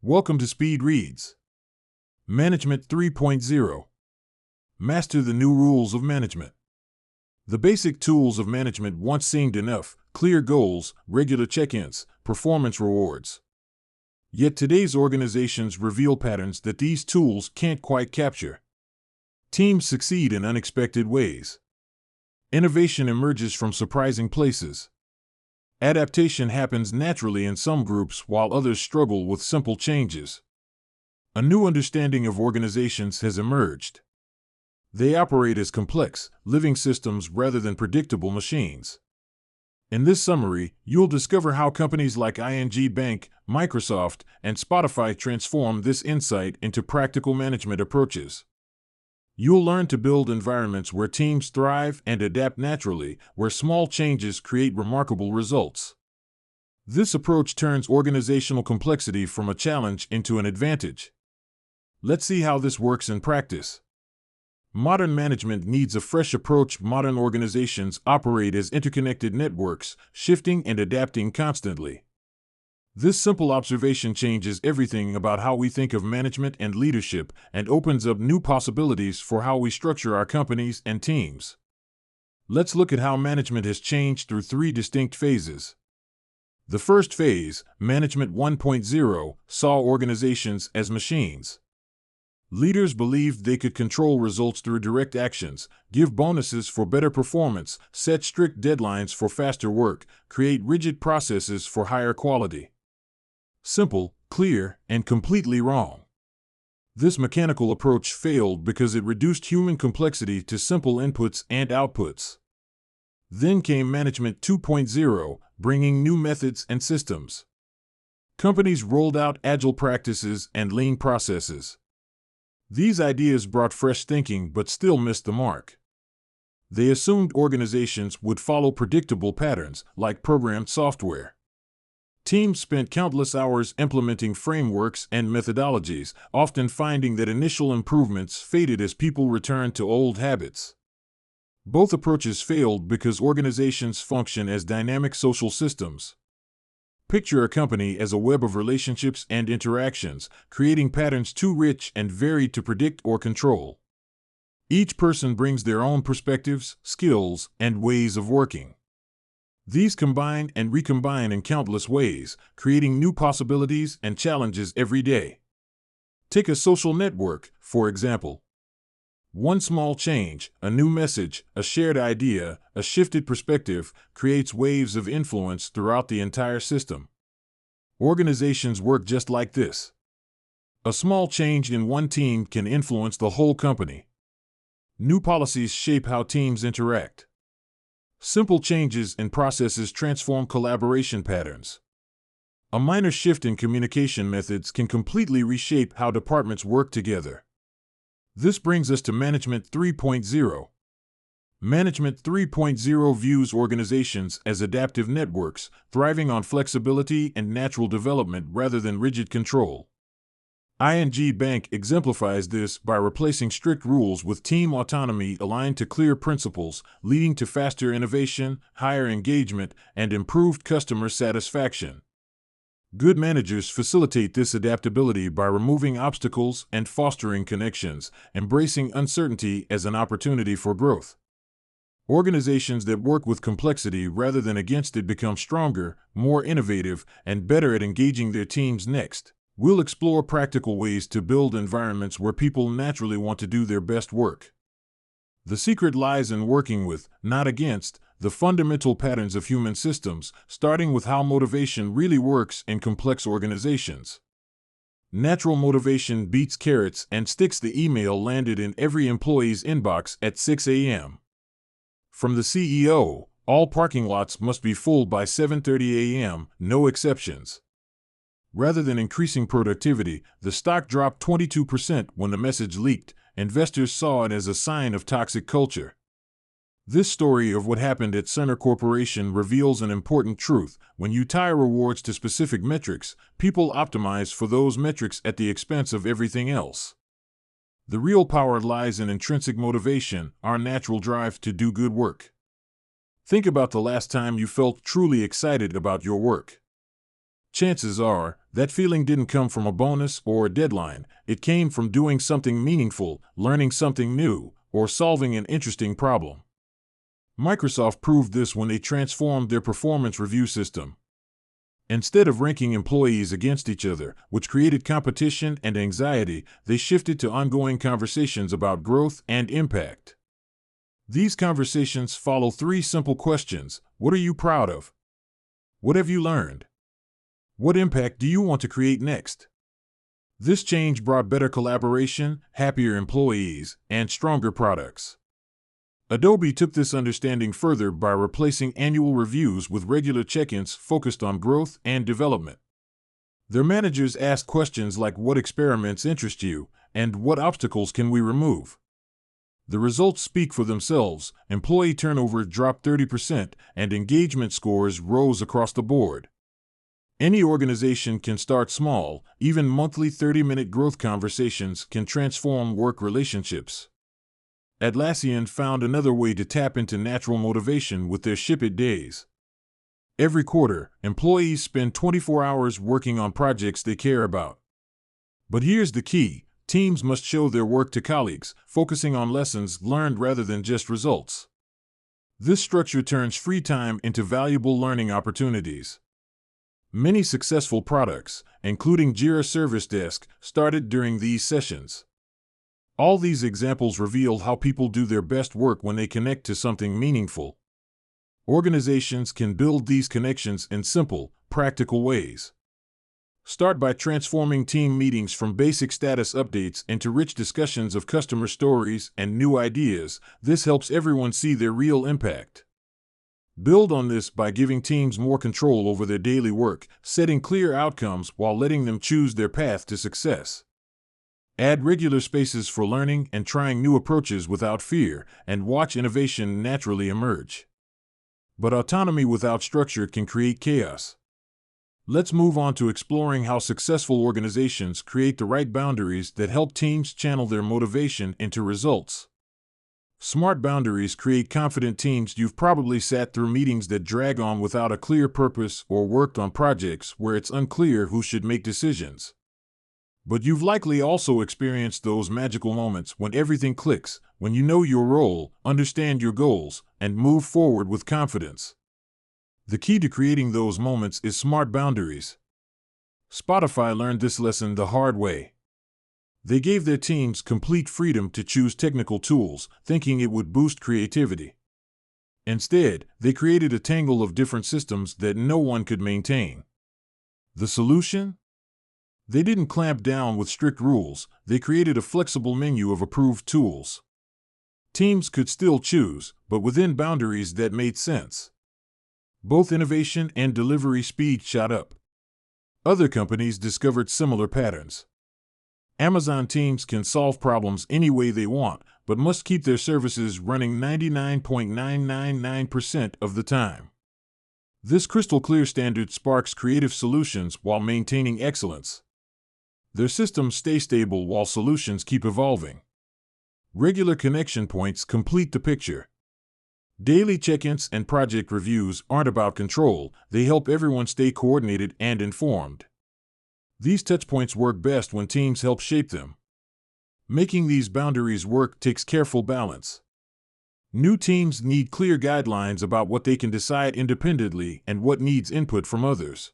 Welcome to Speed Reads. Management 3.0. Master the new rules of management. The basic tools of management once seemed enough: clear goals, regular check-ins, performance rewards. Yet today's organizations reveal patterns that these tools can't quite capture. Teams succeed in unexpected ways. Innovation emerges from surprising places. Adaptation happens naturally in some groups while others struggle with simple changes. A new understanding of organizations has emerged. They operate as complex, living systems rather than predictable machines. In this summary, you'll discover how companies like ING Bank, Microsoft, and Spotify transform this insight into practical management approaches. You'll learn to build environments where teams thrive and adapt naturally, where small changes create remarkable results. This approach turns organizational complexity from a challenge into an advantage. Let's see how this works in practice. Modern management needs a fresh approach. Modern organizations operate as interconnected networks, shifting and adapting constantly. This simple observation changes everything about how we think of management and leadership and opens up new possibilities for how we structure our companies and teams. Let's look at how management has changed through three distinct phases. The first phase, Management 1.0, saw organizations as machines. Leaders believed they could control results through direct actions, give bonuses for better performance, set strict deadlines for faster work, create rigid processes for higher quality. Simple, clear, and completely wrong. This mechanical approach failed because it reduced human complexity to simple inputs and outputs. Then came Management 2.0, bringing new methods and systems. Companies rolled out agile practices and lean processes. These ideas brought fresh thinking but still missed the mark. They assumed organizations would follow predictable patterns, like programmed software. Teams spent countless hours implementing frameworks and methodologies, often finding that initial improvements faded as people returned to old habits. Both approaches failed because organizations function as dynamic social systems. Picture a company as a web of relationships and interactions, creating patterns too rich and varied to predict or control. Each person brings their own perspectives, skills, and ways of working. These combine and recombine in countless ways, creating new possibilities and challenges every day. Take a social network, for example. One small change, a new message, a shared idea, a shifted perspective, creates waves of influence throughout the entire system. Organizations work just like this. A small change in one team can influence the whole company. New policies shape how teams interact. Simple changes in processes transform collaboration patterns. A minor shift in communication methods can completely reshape how departments work together. This brings us to Management 3.0. Management 3.0 views organizations as adaptive networks, thriving on flexibility and natural development rather than rigid control. ING Bank exemplifies this by replacing strict rules with team autonomy aligned to clear principles, leading to faster innovation, higher engagement, and improved customer satisfaction. Good managers facilitate this adaptability by removing obstacles and fostering connections, embracing uncertainty as an opportunity for growth. Organizations that work with complexity rather than against it become stronger, more innovative, and better at engaging their teams next. We'll explore practical ways to build environments where people naturally want to do their best work. The secret lies in working with, not against, the fundamental patterns of human systems, starting with how motivation really works in complex organizations. Natural motivation beats carrots and sticks. The email landed in every employee's inbox at 6 a.m. From the CEO, all parking lots must be full by 7:30 a.m., no exceptions. Rather than increasing productivity, the stock dropped 22% when the message leaked. Investors saw it as a sign of toxic culture. This story of what happened at Cerner Corporation reveals an important truth. When you tie rewards to specific metrics, people optimize for those metrics at the expense of everything else. The real power lies in intrinsic motivation, our natural drive to do good work. Think about the last time you felt truly excited about your work. Chances are, that feeling didn't come from a bonus or a deadline. It came from doing something meaningful, learning something new, or solving an interesting problem. Microsoft proved this when they transformed their performance review system. Instead of ranking employees against each other, which created competition and anxiety, they shifted to ongoing conversations about growth and impact. These conversations follow three simple questions. What are you proud of? What have you learned? What impact do you want to create next? This change brought better collaboration, happier employees, and stronger products. Adobe took this understanding further by replacing annual reviews with regular check-ins focused on growth and development. Their managers asked questions like what experiments interest you and what obstacles can we remove. The results speak for themselves. Employee turnover dropped 30% and engagement scores rose across the board. Any organization can start small. Even monthly 30-minute growth conversations can transform work relationships. Atlassian found another way to tap into natural motivation with their Ship It days. Every quarter, employees spend 24 hours working on projects they care about. But here's the key. Teams must show their work to colleagues, focusing on lessons learned rather than just results. This structure turns free time into valuable learning opportunities. Many successful products, including Jira Service Desk, started during these sessions. All these examples reveal how people do their best work when they connect to something meaningful. Organizations can build these connections in simple, practical ways. Start by transforming team meetings from basic status updates into rich discussions of customer stories and new ideas. This helps everyone see their real impact. Build on this by giving teams more control over their daily work, setting clear outcomes while letting them choose their path to success. Add regular spaces for learning and trying new approaches without fear, and watch innovation naturally emerge. But autonomy without structure can create chaos. Let's move on to exploring how successful organizations create the right boundaries that help teams channel their motivation into results. Smart boundaries create confident teams. You've probably sat through meetings that drag on without a clear purpose or worked on projects where it's unclear who should make decisions. But you've likely also experienced those magical moments when everything clicks, when you know your role, understand your goals, and move forward with confidence. The key to creating those moments is smart boundaries. Spotify learned this lesson the hard way. They gave their teams complete freedom to choose technical tools, thinking it would boost creativity. Instead, they created a tangle of different systems that no one could maintain. The solution? They didn't clamp down with strict rules. They created a flexible menu of approved tools. Teams could still choose, but within boundaries that made sense. Both innovation and delivery speed shot up. Other companies discovered similar patterns. Amazon teams can solve problems any way they want, but must keep their services running 99.999% of the time. This crystal-clear standard sparks creative solutions while maintaining excellence. Their systems stay stable while solutions keep evolving. Regular connection points complete the picture. Daily check-ins and project reviews aren't about control. They help everyone stay coordinated and informed. These touchpoints work best when teams help shape them. Making these boundaries work takes careful balance. New teams need clear guidelines about what they can decide independently and what needs input from others.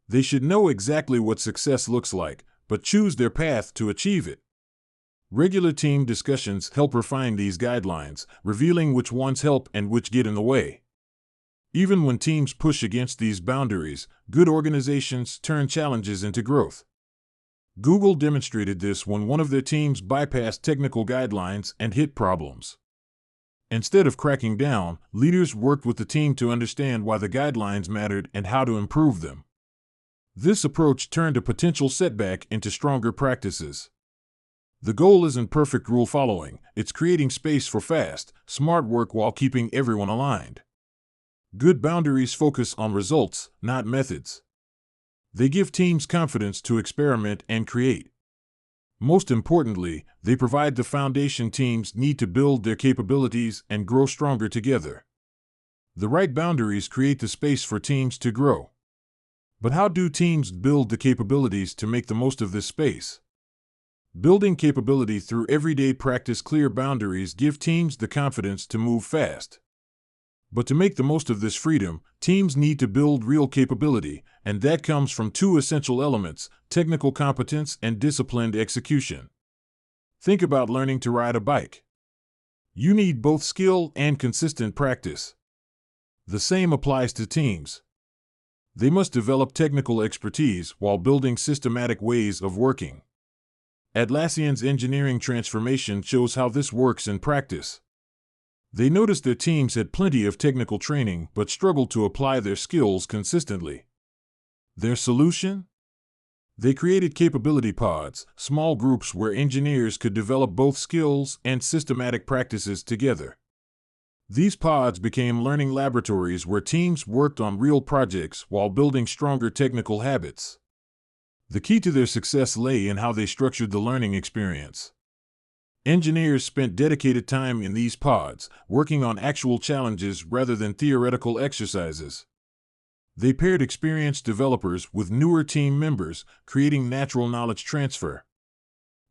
They should know exactly what success looks like, but choose their path to achieve it. Regular team discussions help refine these guidelines, revealing which ones help and which get in the way. Even when teams push against these boundaries, good organizations turn challenges into growth. Google demonstrated this when one of their teams bypassed technical guidelines and hit problems. Instead of cracking down, leaders worked with the team to understand why the guidelines mattered and how to improve them. This approach turned a potential setback into stronger practices. The goal isn't perfect rule following, it's creating space for fast, smart work while keeping everyone aligned. Good boundaries focus on results, not methods. They give teams confidence to experiment and create. Most importantly, they provide the foundation teams need to build their capabilities and grow stronger together. The right boundaries create the space for teams to grow. But how do teams build the capabilities to make the most of this space? Building capability through everyday practice. Clear boundaries give teams the confidence to move fast. But to make the most of this freedom, teams need to build real capability, and that comes from two essential elements: technical competence and disciplined execution. Think about learning to ride a bike. You need both skill and consistent practice. The same applies to teams. They must develop technical expertise while building systematic ways of working. Atlassian's engineering transformation shows how this works in practice. They noticed their teams had plenty of technical training but struggled to apply their skills consistently. Their solution? They created capability pods, small groups where engineers could develop both skills and systematic practices together. These pods became learning laboratories where teams worked on real projects while building stronger technical habits. The key to their success lay in how they structured the learning experience. Engineers spent dedicated time in these pods, working on actual challenges rather than theoretical exercises. They paired experienced developers with newer team members, creating natural knowledge transfer.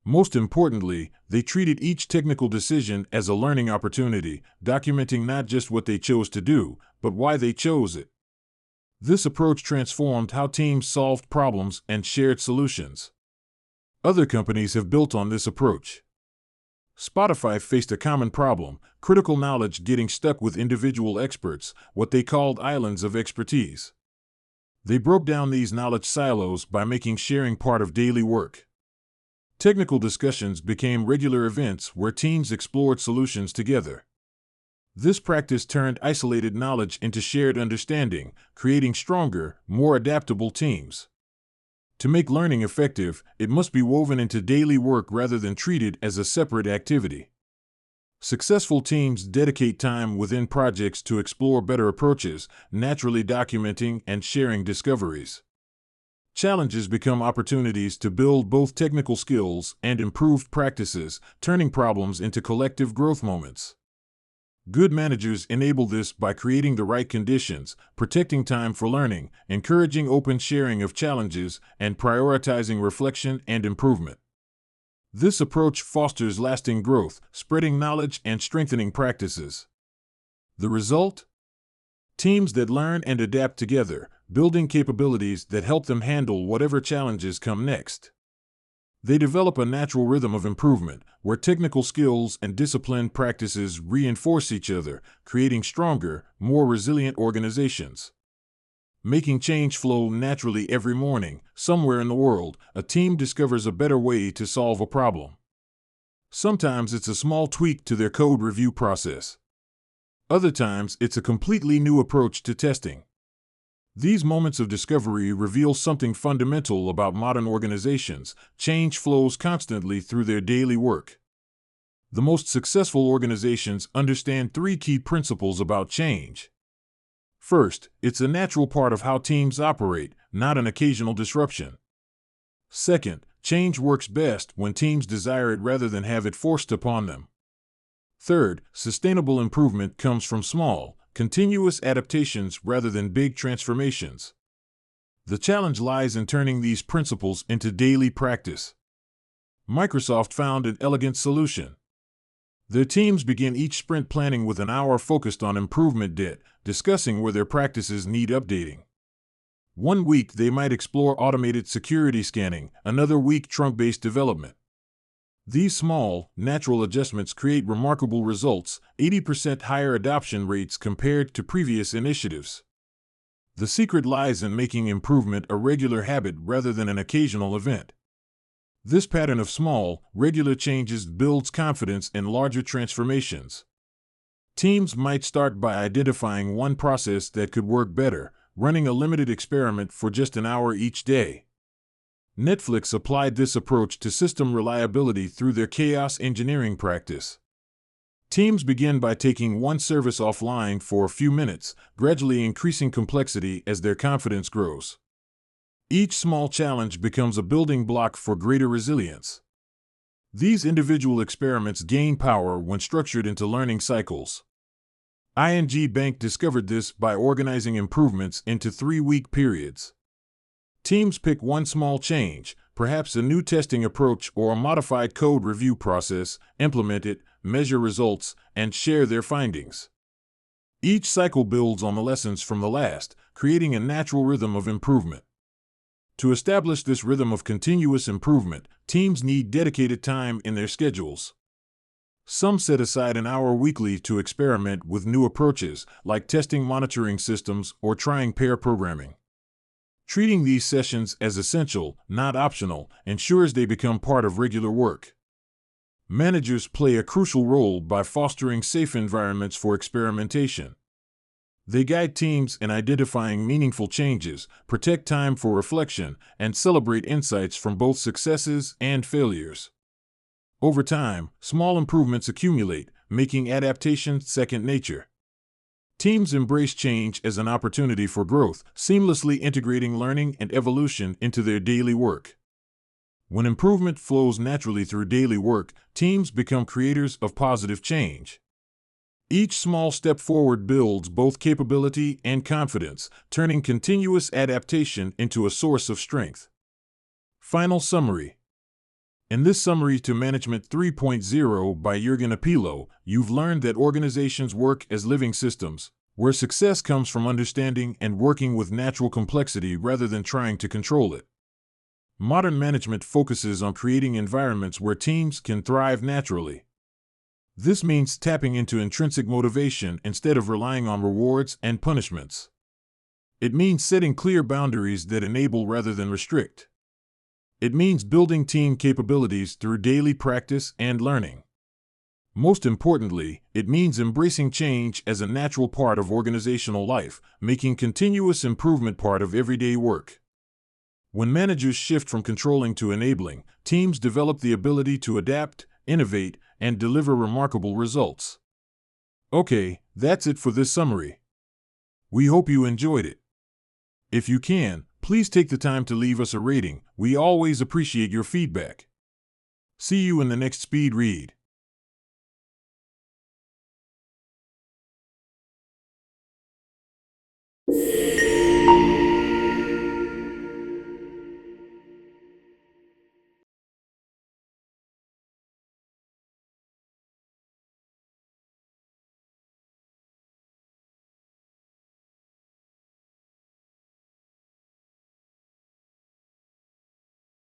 Most importantly, they treated each technical decision as a learning opportunity, documenting not just what they chose to do, but why they chose it. This approach transformed how teams solved problems and shared solutions. Other companies have built on this approach. Spotify faced a common problem: critical knowledge getting stuck with individual experts, what they called islands of expertise. They broke down these knowledge silos by making sharing part of daily work. Technical discussions became regular events where teams explored solutions together. This practice turned isolated knowledge into shared understanding, creating stronger, more adaptable teams. To make learning effective, it must be woven into daily work rather than treated as a separate activity. Successful teams dedicate time within projects to explore better approaches, naturally documenting and sharing discoveries. Challenges become opportunities to build both technical skills and improved practices, turning problems into collective growth moments. Good managers enable this by creating the right conditions, protecting time for learning, encouraging open sharing of challenges, and prioritizing reflection and improvement. This approach fosters lasting growth, spreading knowledge and strengthening practices. The result? Teams that learn and adapt together, building capabilities that help them handle whatever challenges come next. They develop a natural rhythm of improvement, where technical skills and disciplined practices reinforce each other, creating stronger, more resilient organizations. Making change flow naturally. Every morning, somewhere in the world, a team discovers a better way to solve a problem. Sometimes it's a small tweak to their code review process. Other times, it's a completely new approach to testing. These moments of discovery reveal something fundamental about modern organizations: change flows constantly through their daily work. The most successful organizations understand three key principles about change. First, it's a natural part of how teams operate, not an occasional disruption. Second, change works best when teams desire it rather than have it forced upon them. Third, sustainable improvement comes from small, continuous adaptations rather than big transformations. The challenge lies in turning these principles into daily practice. Microsoft found an elegant solution. Their teams begin each sprint planning with an hour focused on improvement debt, discussing where their practices need updating. One week they might explore automated security scanning, another week trunk-based development. These small, natural adjustments create remarkable results: 80% higher adoption rates compared to previous initiatives. The secret lies in making improvement a regular habit rather than an occasional event. This pattern of small, regular changes builds confidence in larger transformations. Teams might start by identifying one process that could work better, running a limited experiment for just an hour each day. Netflix applied this approach to system reliability through their chaos engineering practice. Teams begin by taking one service offline for a few minutes, gradually increasing complexity as their confidence grows. Each small challenge becomes a building block for greater resilience. These individual experiments gain power when structured into learning cycles. ING Bank discovered this by organizing improvements into 3-week periods. Teams pick one small change, perhaps a new testing approach or a modified code review process, implement it, measure results, and share their findings. Each cycle builds on the lessons from the last, creating a natural rhythm of improvement. To establish this rhythm of continuous improvement, teams need dedicated time in their schedules. Some set aside an hour weekly to experiment with new approaches, like testing monitoring systems or trying pair programming. Treating these sessions as essential, not optional, ensures they become part of regular work. Managers play a crucial role by fostering safe environments for experimentation. They guide teams in identifying meaningful changes, protect time for reflection, and celebrate insights from both successes and failures. Over time, small improvements accumulate, making adaptation second nature. Teams embrace change as an opportunity for growth, seamlessly integrating learning and evolution into their daily work. When improvement flows naturally through daily work, teams become creators of positive change. Each small step forward builds both capability and confidence, turning continuous adaptation into a source of strength. Final summary. In this summary to Management 3.0 by Jurgen Appelo, you've learned that organizations work as living systems, where success comes from understanding and working with natural complexity rather than trying to control it. Modern management focuses on creating environments where teams can thrive naturally. This means tapping into intrinsic motivation instead of relying on rewards and punishments. It means setting clear boundaries that enable rather than restrict. It means building team capabilities through daily practice and learning. Most importantly, it means embracing change as a natural part of organizational life, making continuous improvement part of everyday work. When managers shift from controlling to enabling, teams develop the ability to adapt, innovate, and deliver remarkable results. Okay, that's it for this summary. We hope you enjoyed it. If you can, please take the time to leave us a rating. We always appreciate your feedback. See you in the next speed read.